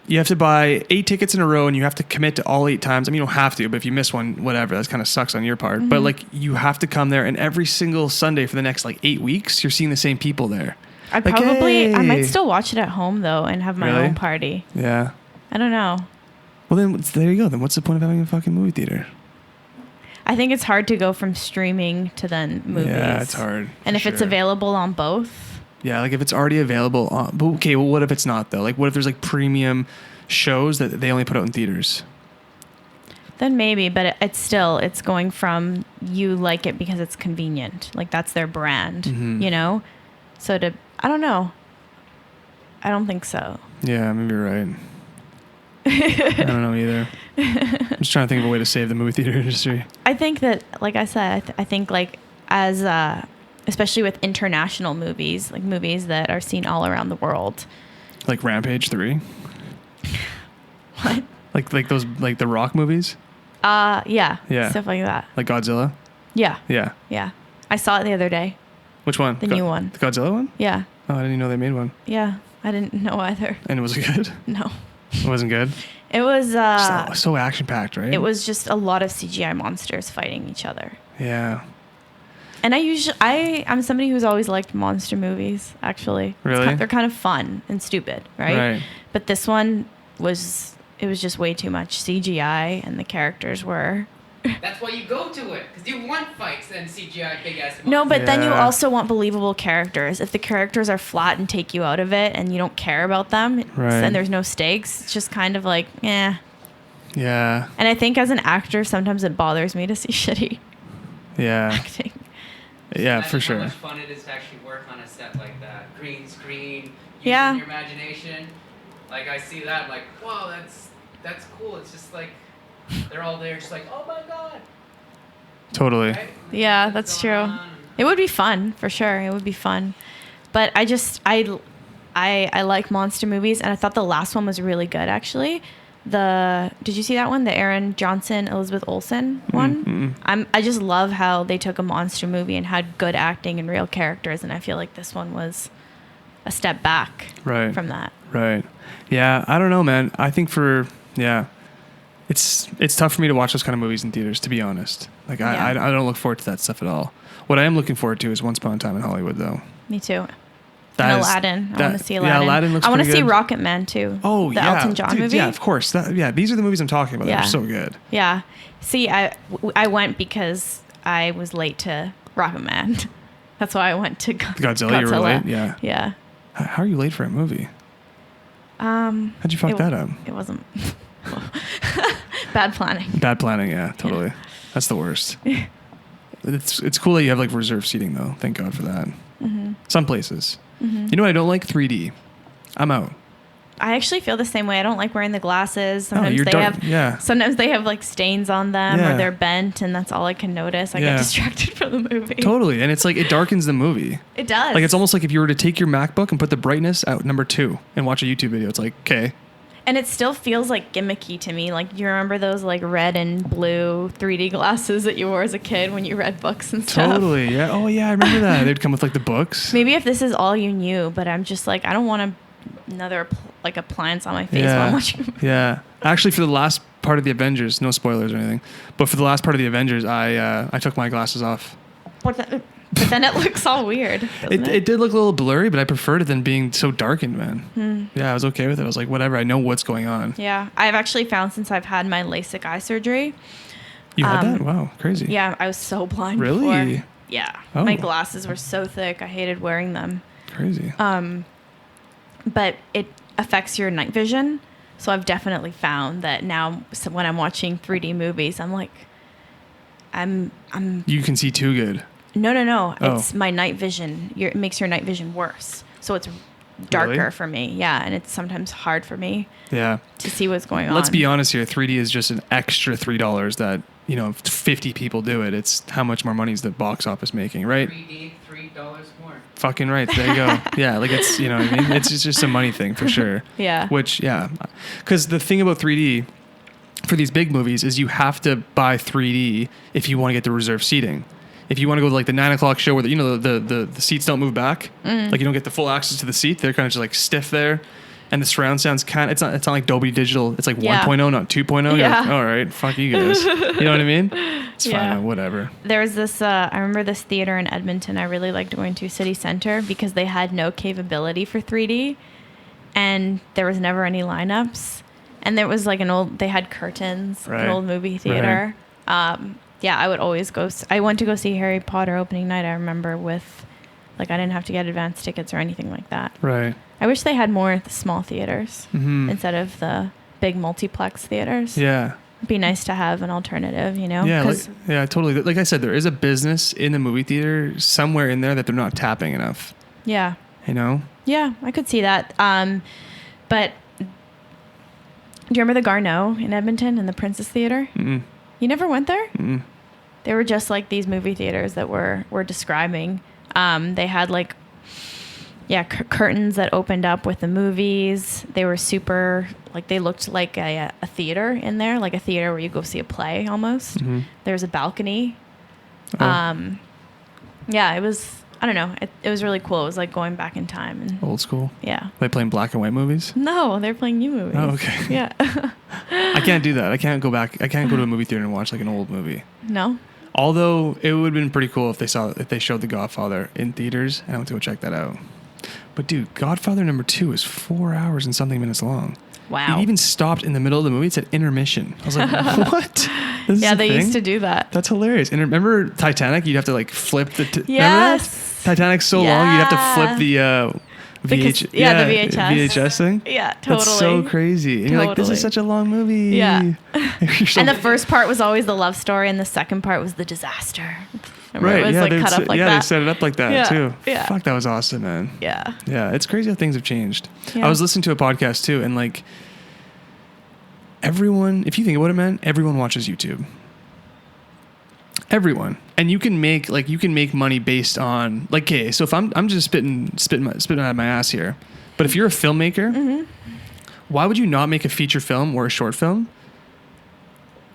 you have to buy 8 tickets in a row and you have to commit to all 8 times. I mean, you don't have to, but if you miss one, whatever, that kind of sucks on your part. But like you have to come there and every single Sunday for the next like 8 weeks, you're seeing the same people there. I might still watch it at home though and have my own party. Yeah. I don't know. Well, then there you go. Then what's the point of having a fucking movie theater? I think it's hard to go from streaming to then movies. Yeah, it's hard. And if it's available on both. Yeah, like if it's already available on... But okay, well, what if it's not, though? Like, what if there's, like, premium shows that they only put out in theaters? Then maybe, but it's going from you like it because it's convenient. Like, that's their brand, you know? So I don't know. I don't think so. Yeah, maybe you're right. I don't know either. I'm just trying to think of a way to save the movie theater industry. I think that, like I said, I think like as especially with international movies, like movies that are seen all around the world. Like Rampage 3? What? Like those like the Rock movies? Yeah. Stuff like that. Like Godzilla? Yeah. Yeah. Yeah. I saw it the other day. Which one? The new one. The Godzilla one? Yeah. Oh, I didn't even know they made one. Yeah. I didn't know either. And was it good? No. It wasn't good? It was so action-packed, right? It was just a lot of CGI monsters fighting each other. Yeah. And I'm somebody who's always liked monster movies, actually. Really? They're kind of fun and stupid, right? Right. But this one was just way too much CGI, and the characters were... That's why you go to it, because you want fights and CGI big-ass monsters. No, but then you also want believable characters. If the characters are flat and take you out of it, and you don't care about them, and there's no stakes, it's just kind of like, eh. Yeah. And I think as an actor, sometimes it bothers me to see shitty acting. Yeah, for sure. How much fun it is to actually work on a set like that. Green screen, using your imagination. Like, I see that, I'm like, whoa, that's cool. It's just like, they're all there just like, oh my God. Totally. Right? Yeah, that's true. It would be fun, for sure. It would be fun. But I like monster movies, and I thought the last one was really good, actually. Did you see that one? The Aaron Johnson, Elizabeth Olsen one? I just love how they took a monster movie and had good acting and real characters, and I feel like this one was a step back from that. Right. Yeah, I don't know, man. I think it's tough for me to watch those kind of movies in theaters, to be honest. Like, I don't look forward to that stuff at all. What I am looking forward to is Once Upon a Time in Hollywood, though. Me too. And Aladdin. I want to see Aladdin. Yeah, Aladdin looks I want to see good. Rocket Man too. Oh, the Elton John movie. Yeah, of course. These are the movies I'm talking about. They're so good. Yeah. See, I went because I was late to Rocket Man. That's why I went to Godzilla. You were late? Yeah. Yeah. How are you late for a movie? How'd you fuck that up? It wasn't... Bad planning. Bad planning, yeah, totally. Yeah. That's the worst. It's cool that you have like reserved seating though. Thank God for that. Some places. You know what I don't like? 3D. I'm out. I actually feel the same way. I don't like wearing the glasses. Sometimes Sometimes they have like stains on them or they're bent, and that's all I can notice. I get distracted from the movie. Totally, and it's like it darkens the movie. It does. Like it's almost like if you were to take your MacBook and put the brightness out number 2 and watch a YouTube video. It's like, okay. And it still feels like gimmicky to me. Like, you remember those like red and blue 3D glasses that you wore as a kid when you read books and stuff? Totally, yeah. Oh yeah, I remember that. They'd come with like the books. Maybe if this is all you knew, but I'm just like, I don't want another like appliance on my face while I'm watching a movie. Yeah. Actually, for the last part of the Avengers, no spoilers or anything, but for the last part of the Avengers, I took my glasses off. But then it looks all weird. It did look a little blurry, but I preferred it than being so darkened, man. Yeah, I was okay with it. I was like, whatever, I know what's going on. Yeah, I've actually found since I've had my LASIK eye surgery. You had that? Wow, crazy. Yeah, I was so blind Really? before. Yeah. Oh. My glasses were so thick. I hated wearing them. Crazy. But it affects your night vision. So I've definitely found that now when I'm watching 3D movies, I'm like, I'm you can see too good. No. Oh. It's my night vision. It makes your night vision worse. So it's darker Really? for me. Yeah, and it's sometimes hard for me Yeah. to see what's going on. Let's be honest here. 3D is just an extra $3 that, you know, if 50 people do it, it's how much more money is the box office making, right? 3D, $3 more. Fucking right. There you go. Yeah, like it's, you know what I mean? It's just a money thing for sure. Yeah. Which, yeah. Because the thing about 3D for these big movies is you have to buy 3D if you want to get the reserved seating. If you want to go to like the 9 o'clock show where the, you know, the seats don't move back, like you don't get the full access to the seat, they're kind of just like stiff there. And the surround sound's kind of, it's not like Dolby Digital. It's like 1.0, not 2.0. You're Yeah. like, all right, fuck you guys. You know what I mean? It's Yeah. fine, whatever. There was this, I remember this theater in Edmonton I really liked going to, City Center, because they had no capability for 3D and there was never any lineups. And there was like they had curtains, like Right. an old movie theater. Yeah, I would always go. I went to go see Harry Potter opening night, I remember, with, like, I didn't have to get advance tickets or anything like that. Right. I wish they had more at the small theaters Mm-hmm. instead of the big multiplex theaters. Yeah. It'd be nice to have an alternative, you know? Yeah, 'Cause- yeah, totally. Like I said, there is a business in the movie theater somewhere in there that they're not tapping enough. yeah. You know? Yeah, I could see that. But do you remember the Garneau in Edmonton and the Princess Theater? Mm-mm. You never went there? Mm-mm. They were just like these movie theaters that we're describing. They had like, curtains that opened up with the movies. They were super, like, they looked like a theater in there, like a theater where you go see a play almost. Mhm. There's a balcony. Oh. Yeah, it was, I don't know. It was really cool. It was like going back in time. And Old school. yeah. They playing black and white movies? No, they're playing new movies. Oh, okay. Yeah. I can't do that. I can't go back. I can't go to a movie theater and watch like an old movie. No? Although it would have been pretty cool if they showed The Godfather in theaters, and I went to go check that out. But dude, Godfather #2 is 4 hours and something minutes long. Wow. It even stopped in the middle of the movie. It said intermission. I was like, what? This is Yeah, a they thing? used to do that. That's hilarious. And remember Titanic? You'd have to like flip the. Remember that? Yes. Titanic's so long, you'd have to flip the The VHS. VHS thing. Yeah, totally. That's so crazy. And you're like, this Totally. is such a long movie. Yeah. You're so- And the first part was always the love story, and the second part was the disaster. Remember, right? it was Yeah, like they cut up like they that. set it up like that Yeah, too. yeah. Fuck, that was awesome, man. Yeah. Yeah, it's crazy how things have changed. Yeah. I was listening to a podcast too, and like everyone, if you think about it, man, everyone watches YouTube. Everyone, and you can make money based on like, okay, so if I'm just spitting out of my ass here, but if you're a filmmaker, Mm-hmm. why would you not make a feature film or a short film?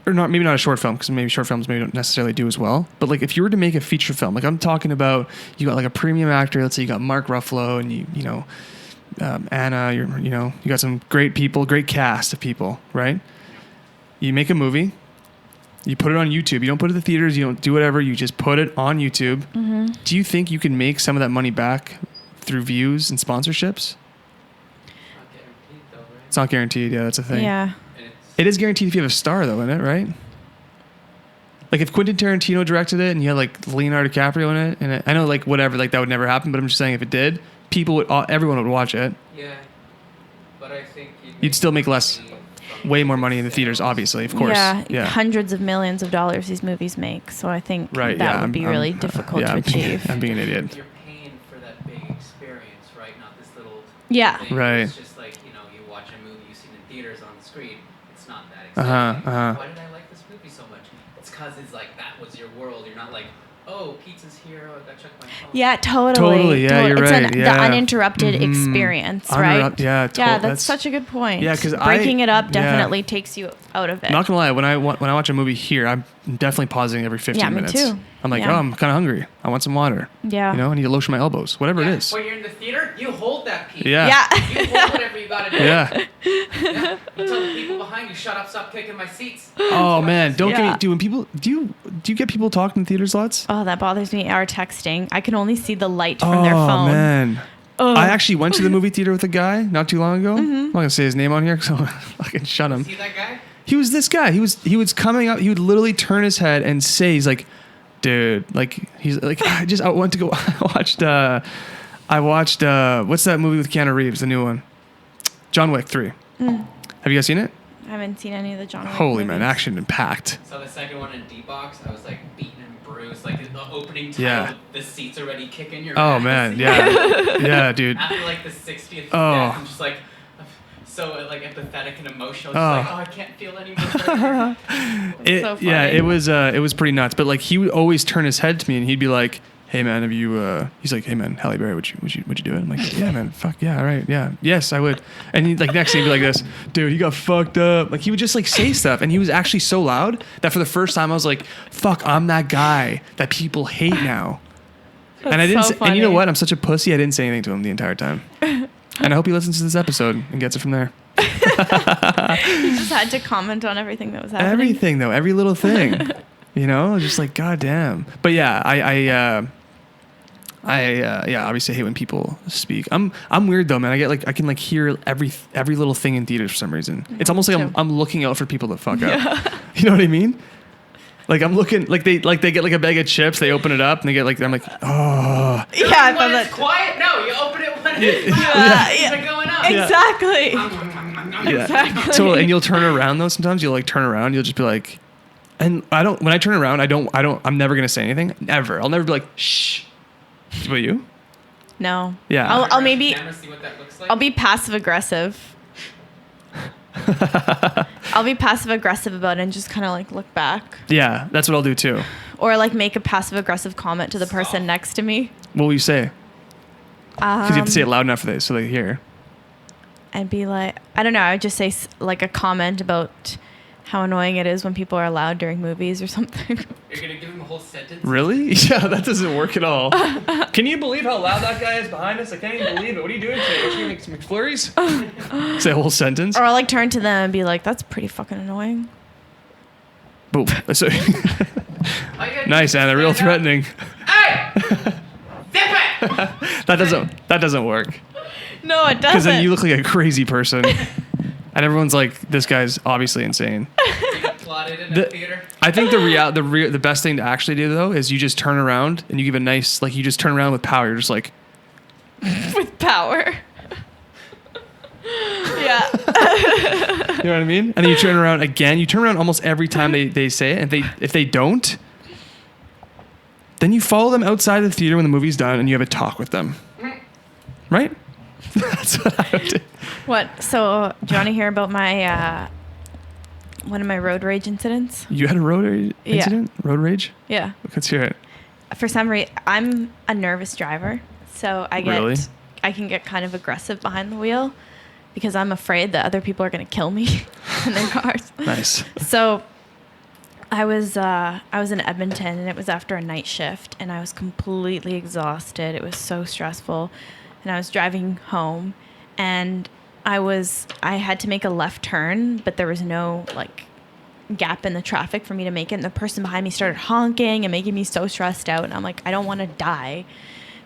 Or not, maybe not a short film, because maybe short films maybe don't necessarily do as well. But like, if you were to make a feature film, like I'm talking about, you got like a premium actor. Let's say you got Mark Ruffalo, and you know, Anna. You got some great people, great cast of people, right? You make a movie, you put it on YouTube. You don't put it in the theaters. You don't do whatever. You just put it on YouTube. Mm-hmm. Do you think you can make some of that money back through views and sponsorships? Not guaranteed though, right? It's not guaranteed. Yeah, that's a thing. Yeah. And it's, It is guaranteed if you have a star, though, isn't it? Right? Like if Quentin Tarantino directed it and you had like Leonardo DiCaprio in it, and I know like whatever, like that would never happen. But I'm just saying, if it did, everyone would watch it. yeah, but I think You'd still make less, money from way more money in the sales. theaters, obviously, of course. Yeah. Hundreds of millions of dollars these movies make. So I think Right? that Yeah. would be really difficult to I'm being- achieve. I'm being an idiot. You're paying for that big experience, right? Not this little Yeah. thing. Right. It's just like, you watch a movie you've seen in theaters on the screen. It's not that Uh-huh, exciting. uh-huh. Why did I like this movie so much? It's because it's like that was your world. You're not like, oh, pizza's here. Oh, I gotta check my phone. Yeah, totally. Totally, yeah, you're it's right, yeah. the uninterrupted Mhm. experience, right? Yeah, Yeah, that's such a good point. Yeah, 'cause breaking it up yeah. definitely takes you out of it. Not gonna lie, when I watch a movie here, I'm definitely pausing every 15 Yeah, me minutes. too. I'm like, Yeah. oh, I'm kind of hungry. I want some water. Yeah. You know, I need to lotion my elbows. Whatever it Yeah, is. When you're in the theater, you hold that piece. Yeah. Yeah. You hold whatever you gotta do. Yeah. Yeah. You tell the people behind you, shut up, stop kicking my seats. Oh man, don't Yeah. get me. Do you get people talking in theaters lots? Oh, that bothers me. Our texting. I can only see the light from their phone. Oh man. Ugh. I actually went to the movie theater with a guy not too long ago. Mm-hmm. I'm not gonna say his name on here because I'm fucking shut him. See that guy? He was this guy. He was coming up. He would literally turn his head and say, he's like, dude, like he's like, I went to go. I watched what's that movie with Keanu Reeves, the new one, John Wick 3. Have you guys seen it? I haven't seen any of the John Wick Holy man, movies. action and packed. So the second one in D-Box, I was like beaten and bruised. Like the opening title, Yeah. the seat's already kicking your Oh ass. man, yeah, yeah, dude. After like the 60th death, Oh. I'm just like so like empathetic and emotional. Just Oh. like, oh, I can't feel anymore. So funny. It was pretty nuts. But like he would always turn his head to me and he'd be like, "Hey man, have you?" He's like, "Hey man, Halle Berry, would you do it?" I'm like, "Yeah man, fuck yeah, all right, yeah, yes I would." And he like next thing he'd be like this, "Dude, he got fucked up." Like he would just like say stuff, and he was actually so loud that for the first time I was like, "Fuck, I'm that guy that people hate now." And I didn't. so And you know funny. what? I'm such a pussy. I didn't say anything to him the entire time. And I hope he listens to this episode and gets it from there. You just had to comment on everything that was happening. Everything though, every little thing, you know, just like goddamn. But yeah, I obviously hate when people speak. I'm weird though, man. I can like hear every little thing in theaters for some reason. It's almost like too. I'm looking out for people to fuck up. You know what I mean? Like I'm looking like they get like a bag of chips, they open it up and they get like I'm like, oh Yeah, I when found it's that. quiet, no, you open it when it's loud. Yeah. What's going on? Exactly. yeah. Exactly. So and you'll turn around though. Sometimes you'll like turn around. You'll just be like, and when I turn around, I'm never gonna say anything. Never. I'll never be like, shh. What you? No. Yeah. I'll maybe. Camera, see what that looks like? I'll be passive aggressive. I'll be passive aggressive about it and just kind of like look back, Yeah, that's what I'll do too. or like make a passive aggressive comment to the person next to me. What will you say? Because you have to say it loud enough for so they hear. And be like, I don't know. I would just say like a comment about how annoying it is when people are loud during movies or something. You're gonna give him a whole sentence? Really? Yeah, that doesn't work at all. Can you believe how loud that guy is behind us? I can't even believe it. What are you doing today? What, you make some McFlurries? Say a whole sentence. Or I'll like turn to them and be like, "That's pretty fucking annoying." Boom. So, All you gotta do nice, is Anna. Real stand up. threatening. Hey! Zip it! That doesn't work. No, it doesn't. Because then you look like a crazy person, and everyone's like, "This guy's obviously insane." You get plotted in a theater. I think the best thing to actually do though is you just turn around and you give a nice you just turn around with power. You're just like, with power. Yeah. you know what I mean? And then you turn around again. You turn around almost every time they say it. And if they don't, then you follow them outside of the theater when the movie's done and you have a talk with them. Right? That's what I would do. What? So, do you want to hear about my one of my road rage incidents? You had a road rage incident? Road rage? Yeah. Let's hear it. For some reason, I'm a nervous driver, so Really? I can get kind of aggressive behind the wheel because I'm afraid that other people are going to kill me in their cars. Nice. So I was in Edmonton, and it was after a night shift, and I was completely exhausted. It was so stressful, and I was driving home, and I had to make a left turn, but there was no like gap in the traffic for me to make it, and the person behind me started honking and making me so stressed out, and I'm like, I don't want to die.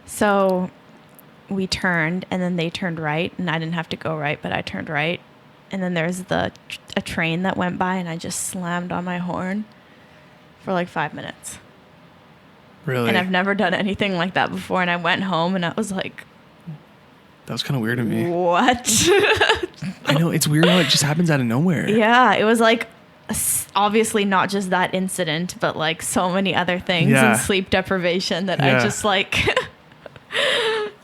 So we turned, and then they turned right, and I didn't have to go right, but I turned right, and then there's a train that went by, and I just slammed on my horn for like 5 minutes. Really? And I've never done anything like that before, and I went home, and I was like, That was kind of weird to me. what? I know. It's weird how it just happens out of nowhere. Yeah, it was like obviously not just that incident, but like so many other things and sleep deprivation that I just like.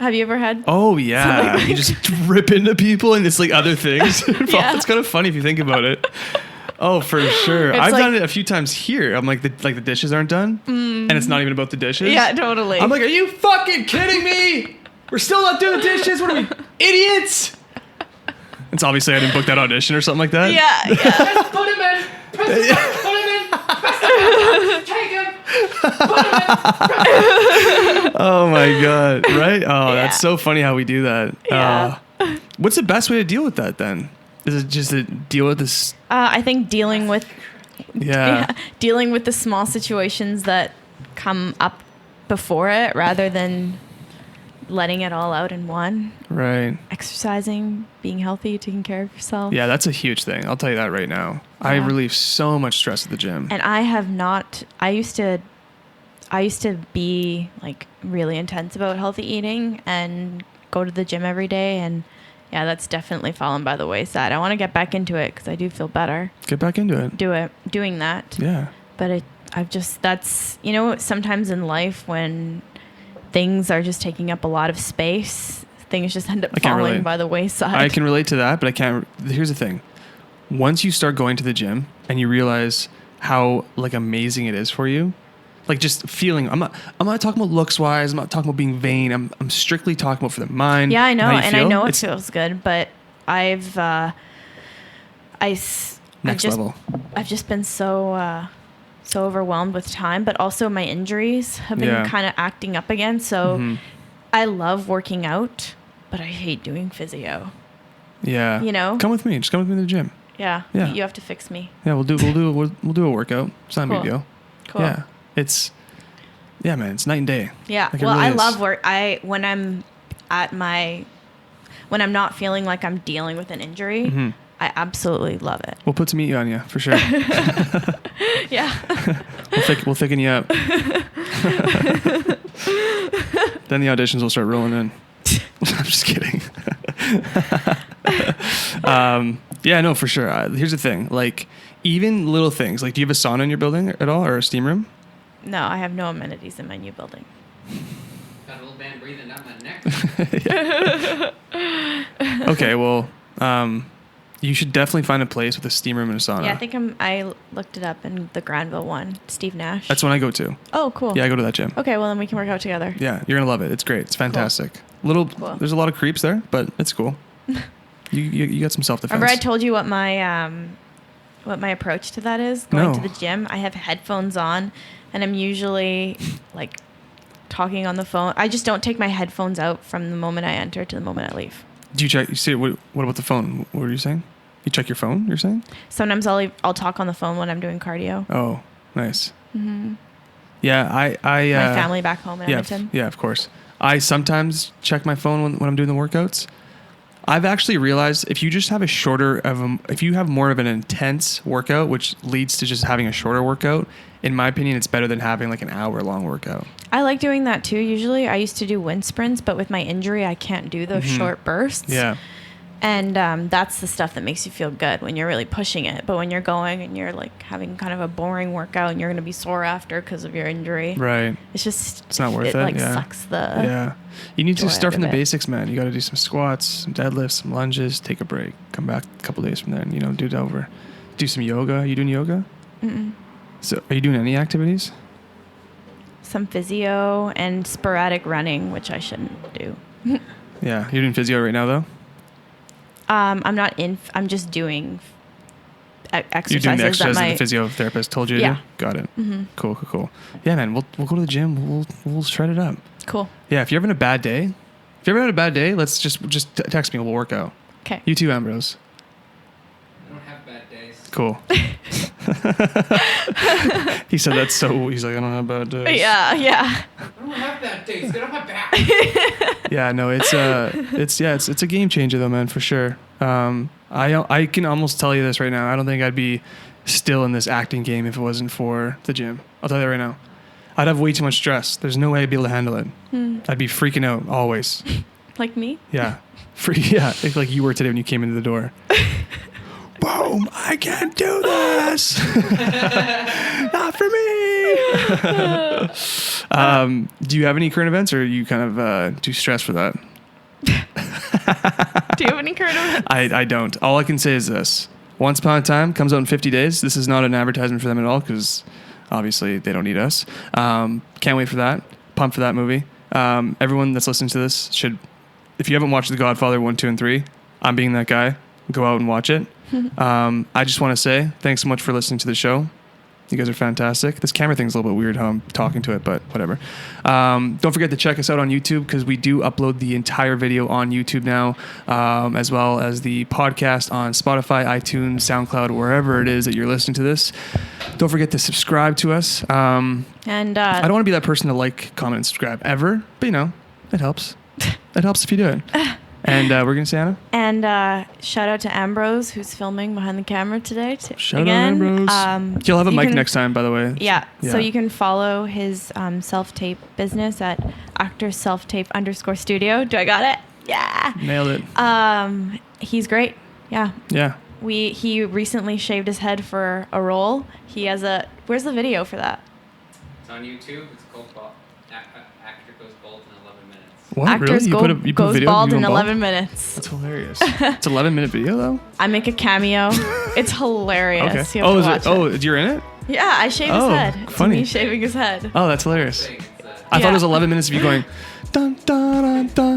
Have you ever had? Oh yeah, something you just rip into people and it's like other things. Yeah. It's kind of funny if you think about it. Oh, for sure. It's I've like- done it a few times here. I'm like the dishes aren't done, and it's not even about the dishes. Yeah, totally. I'm like, are you fucking kidding me? We're still not doing the dishes. What are we, idiots? It's obviously I didn't book that audition or something like that. yeah. Just put him in. Press the button, put him in. Press the button. Take him. Put him in. Oh my god. Right? Oh, Yeah. that's so funny how we do that. Yeah. What's the best way to deal with that then? Is it just to deal with this? I think dealing with Yeah. dealing with the small situations that come up before it, rather than letting it all out in one. Right. Exercising, being healthy, taking care of yourself. Yeah, that's a huge thing. I'll tell you that right now. I Yeah. relieve so much stress at the gym. And I have not. I used to be like really intense about healthy eating and go to the gym every day, and Yeah, that's definitely fallen by the wayside. I want to get back into it because I do feel better. Get back into it. Doing that. Yeah. But that's, sometimes in life when things are just taking up a lot of space, things just end up falling by the wayside. I can relate to that, but I can't. Here's the thing. Once you start going to the gym and you realize how like amazing it is for you, like just feeling, I'm not talking about looks wise. I'm not talking about being vain. I'm strictly talking about for the mind. Yeah, I know. And I know it feels good, but I've just been so overwhelmed with time, but also my injuries have been kind of acting up again. So I love working out, but I hate doing physio. Yeah. Come with me. Just come with me to the gym. Yeah. You have to fix me. Yeah, we'll do a workout. It's not a big deal. Cool. Yeah. It's night and day. Yeah. Like well, really I love work. When I'm not feeling like I'm dealing with an injury, I absolutely love it. We'll put some meat on you for sure. Yeah. We'll thicken you up. Then the auditions will start rolling in. I'm just kidding. Yeah, no, for sure. Here's the thing. Like, even little things. Like, do you have a sauna in your building at all, or a steam room? No, I have no amenities in my new building. Got a little band breathing down my neck. Okay, well, you should definitely find a place with a steam room and a sauna. Yeah, I think I looked it up in the Granville one. Steve Nash. That's when I go to. Oh, cool. Yeah, I go to that gym. Okay, well then we can work out together. Yeah, you're gonna love it. It's great. It's fantastic. Cool. There's a lot of creeps there, but it's cool. You got some self-defense. Remember I told you what my approach to that is? Going to the gym. I have headphones on, and I'm usually like talking on the phone. I just don't take my headphones out from the moment I enter to the moment I leave. Do you check? You see what about the phone? What were you saying? You check your phone? You're saying? Sometimes I'll talk on the phone when I'm doing cardio. Oh, nice. Mm-hmm. Yeah, I my family back home in Edmonton. Yeah, of course. I sometimes check my phone when I'm doing the workouts. I've actually realized if you just have if you have more of an intense workout, which leads to just having a shorter workout, in my opinion, it's better than having like an hour-long workout. I like doing that too. Usually I used to do wind sprints, but with my injury, I can't do those short bursts. Yeah. And that's the stuff that makes you feel good when you're really pushing it. But when you're going and you're like having kind of a boring workout and you're going to be sore after because of your injury. Right. It's not worth it. Like sucks the. Yeah. You need to start from the basics, man. You got to do some squats, some deadlifts, some lunges, take a break, come back a couple days from there and, do it over. Do some yoga. Are you doing yoga? Mm-mm. So are you doing any activities? Some physio and sporadic running, which I shouldn't do. Yeah. You're doing physio right now, though? I'm just doing exercises. You're doing the exercises that the physiotherapist told you to do? Got it. Mm-hmm. Cool. Yeah, man, we'll go to the gym. We'll shred it up. Cool. Yeah, if you're having a bad day, let's just text me. We'll work out. Okay. You too, Ambrose. I don't have bad days. Cool. He said that's so. He's like, I don't have bad days. Yeah. I don't have bad days. Get on my back. Yeah, no, it's a game changer though, man, for sure. I can almost tell you this right now. I don't think I'd be still in this acting game if it wasn't for the gym. I'll tell you that right now. I'd have way too much stress. There's no way I'd be able to handle it. I'd be freaking out always. Like me? Yeah. Like you were today when you came into the door. Boom! I can't do this. Not for me. Do you have any current events, or are you kind of too stressed for that? Do you have any current events? I don't. All I can say is this: Once Upon a Time comes out in 50 days. This is not an advertisement for them at all, because obviously they don't need us. Can't wait for that. Pumped for that movie. Everyone that's listening to this should, if you haven't watched The Godfather 1, 2, and 3, I'm being that guy. Go out and watch it. I just want to say thanks so much for listening to the show. You guys are fantastic. This camera thing's a little bit weird how I'm talking to it, but whatever. Don't forget to check us out on YouTube, because we do upload the entire video on YouTube now, as well as the podcast on Spotify, iTunes, SoundCloud, wherever it is that you're listening to this. Don't forget to subscribe to us. And I don't want to be that person to like, comment, and subscribe ever, but it helps. It helps if you do it. And we're going to say, Anna? And shout out to Ambrose, who's filming behind the camera today. Shout out Ambrose. He'll have a mic next time, by the way. Yeah. So you can follow his self-tape business at actorselftape_studio. Do I got it? Yeah. Nailed it. He's great. Yeah. Yeah. He recently shaved his head for a role. He has where's the video for that? It's on YouTube. It's called Actor Goes Bald in 11 minutes. What? Actors Really? goes video? bald You in going 11 minutes. That's hilarious. It's 11-minute video though. I make a cameo. It's hilarious. Okay. You have Oh, to is watch it? Oh, you're in it? Yeah, I shave his head. It's funny. me shaving his head. Oh, that's hilarious. It's, I thought it was 11 minutes of you going dun dun dun dun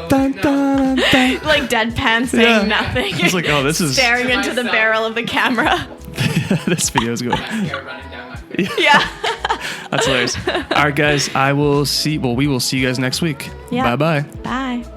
dun dun dun. Like deadpan saying nothing. I was like, oh, this is staring into the barrel of the camera. this video is going. mascara running down my face. Yeah. That's hilarious. All right, guys. We will see you guys next week. Yeah. Bye bye. Bye.